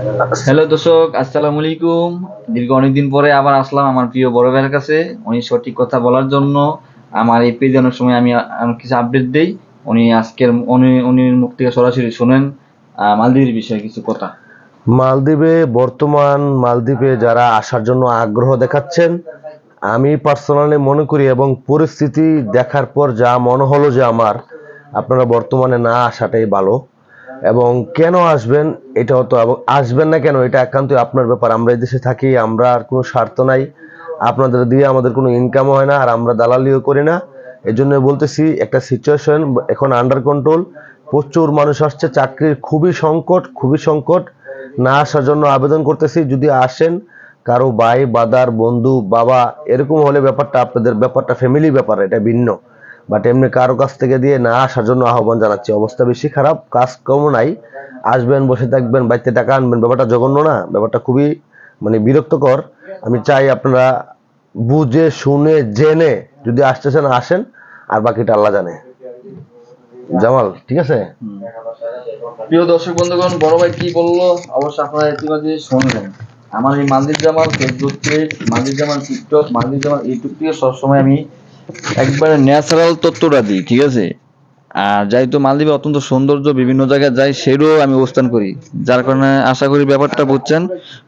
Hello দর্শক, আসসালামু আলাইকুম। দীর্ঘ অনেকদিন পরে আবার আসলাম আমার প্রিয় বড় ভাইয়ের কাছে। উনি সঠিক কথা বলার জন্য আমার এই পেজে অনেক সময় আমি কিছু আপডেট দেই। উনির মুখ থেকে সরাসরি শুনেন মালদ্বীপের বিষয়ে কিছু কথা। মালদ্বীপে যারা আসার জন্য আগ্রহ দেখাচ্ছেন, আমি পার্সোনালি মনে করি এবং পরিস্থিতি দেখার পর যা মনে হলো যে আপনারা বর্তমানে না আসাটাই ভালো। এবং কেন আসবেন এটাও তো, এবং আসবেন না কেন এটা একান্তই আপনার ব্যাপার। আমরা এই দেশে থাকি, আমরা আর কোনো স্বার্থ নাই, আপনাদের দিয়ে আমাদের কোনো ইনকাম হয় না, আর আমরা দালালিও করি না। এই জন্য বলতেছি, একটা সিচুয়েশন এখন আন্ডার কন্ট্রোল। প্রচুর মানুষ আসছে, চাকরির খুবই সংকট। না আসার জন্য আবেদন করতেছি, যদি আসেন, কারো ভাই বাদার বন্ধু বাবা এরকম হলে ব্যাপারটা আপনাদের ব্যাপারটা ফ্যামিলি ব্যাপার, এটা ভিন্ন। বাট এমনি কারো কাছ থেকে দিয়ে না আসার জন্য আহ্বান জানাচ্ছি। অবস্থা বেশি খারাপ, কাজকর্ম নাই, আসবেন বসে থাকবেন, বাড়িতে টাকা আনবেন, ব্যাপারটা জঘন্য না? ব্যাপারটা খুবই বিরক্তকর। আমি চাই আপনারা বুঝে শুনে জেনে যদি আসতেছেন আসেন, আর বাকিটা আল্লাহ জানে। জামাল, ঠিক আছে? প্রিয় দর্শক বন্ধুগণ, বড় ভাই কি বললো অবশ্যই আপনারা ইতিমধ্যে শুনলেন। আমার এই মালদ্বীপ জামাল ফেসবুক পেজ, মালদ্বীপ জামাল টিকটক, মালদ্বীপ জামাল ইউটিউব থেকে সবসময় আমি একবারে ন্যাচারাল তথ্যটা দিই, ঠিক আছে? আর যেহেতু মালদ্বীপে অত্যন্ত সৌন্দর্য, বিভিন্ন জায়গায় যাই, সেরও আমি অবস্থান করি, যার কারণে আশা করি ব্যাপারটা বুঝছেন।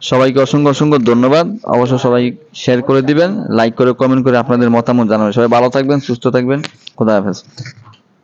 সবাইকে অসংখ্য অসংখ্য ধন্যবাদ। অবশ্য সবাই শেয়ার করে দিবেন, লাইক করে কমেন্ট করে আপনাদের মতামত জানাবেন। সবাই ভালো থাকবেন, সুস্থ থাকবেন। খোদা হাফেজ।